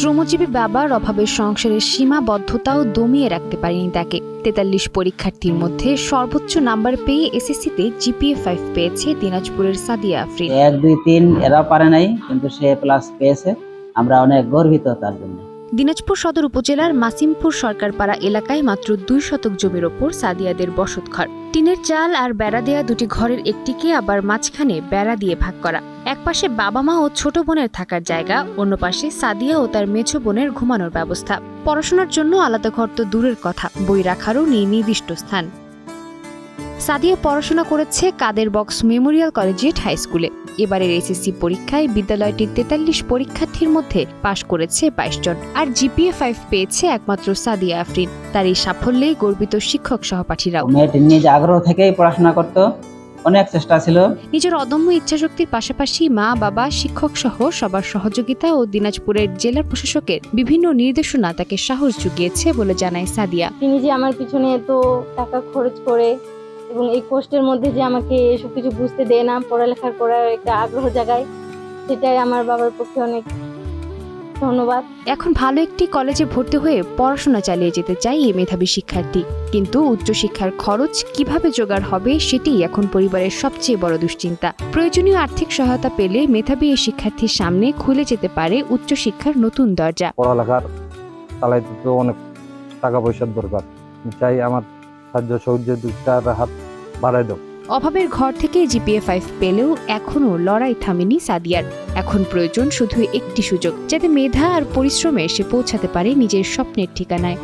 শ্রমজীবী বাবার অভাবের সংসারের সীমাবদ্ধতাও দমিয়ে রাখতে পারেনি তাকে। ৪৩ পরীক্ষার্থীর মধ্যে সর্বোচ্চ নাম্বার পেয়ে এসএসসিতে জিপিএ 5 পেয়েছে দিনাজপুরের সাদিয়া আফরিন। 1, 2, 3 এরা পারে নাই, কিন্তু সে প্লাস পেয়েছে। আমরা অনেক গর্বিত তার জন্য। দিনাজপুর সদর উপজেলার মাসিমপুর সরকারপাড়া এলাকায় মাত্র 2 শতক জমির ওপর সাদিয়াদের বসতঘর। টিনের চাল আর বেড়া দেয়া দুটি ঘরের একটিকে আবার মাঝখানে বেড়া দিয়ে ভাগ করা। একপাশে বাবা মা ও ছোট বোনের থাকার জায়গা, অন্য পাশে সাদিয়া ও তার মেছো বোনের ঘুমানোর ব্যবস্থা। পড়াশোনার জন্য আলাদা ঘর তো দূরের কথা, বই রাখারও নেই নির্দিষ্ট স্থান। সাদিয়া পড়াশোনা করেছে কাদের বক্স মেমোরিয়াল কলেজিয়েট হাই স্কুলে। এবারের এসএসসি পরীক্ষায় বিদ্যালয়টির ৪৩ পরীক্ষার্থীর মধ্যে পাশ করেছে ২২ জন, আর জিপিএ 5 পেয়েছে একমাত্র সাদিয়া আফরিন। তার এই সাফল্যে গর্বিত শিক্ষক সহপাঠীরাও। মেয়েটি নিজ আগ্রহ থেকেই পড়াশোনা করত, অনেক চেষ্টা ছিল। নিজের অদম্য ইচ্ছাশক্তির পাশাপাশি মা বাবা শিক্ষক সহ সবার সহযোগিতা ও দিনাজপুরের জেলা প্রশাসকের বিভিন্ন নির্দেশনা তাকে সাহস জুগিয়েছে বলে জানায় সাদিয়া। তিনি যে আমার পিছনে এত টাকা খরচ করে এবং এই কষ্টের মধ্যে যে আমাকে এসব কিছু বুঝতে দেয় না, পড়ালেখার করার একটা আগ্রহ জাগায়, সেটাই আমার বাবার পক্ষে অনেক ধন্যবাদ। এখন ভালো একটি কলেজে ভর্তি হয়ে পড়াশোনা চালিয়ে যেতে চাই এই মেধাবী শিক্ষার্থী, কিন্তু উচ্চশিক্ষার খরচ কিভাবে জোগাড় হবে সেটাই এখন পরিবারের সবচেয়ে বড় দুশ্চিন্তা। প্রয়োজনীয় আর্থিক সহায়তা পেলে মেধাবী এই শিক্ষার্থীর সামনে খুলে যেতে পারে উচ্চশিক্ষার নতুন দরজা। পড়ালেখার চালাইতে তো অনেক টাকা পয়সার দরকার, চাই আমার সাহায্য সহযোগিতার হাত বাড়াই দাও। অভাবের ঘর থেকে জিপিএ 5 পেলেও এখনও লড়াই থামেনি সাদিয়ার। এখন প্রয়োজন শুধু একটি সুযোগ, যাতে মেধা আর পরিশ্রমে সে পৌঁছাতে পারে নিজের স্বপ্নের ঠিকানায়।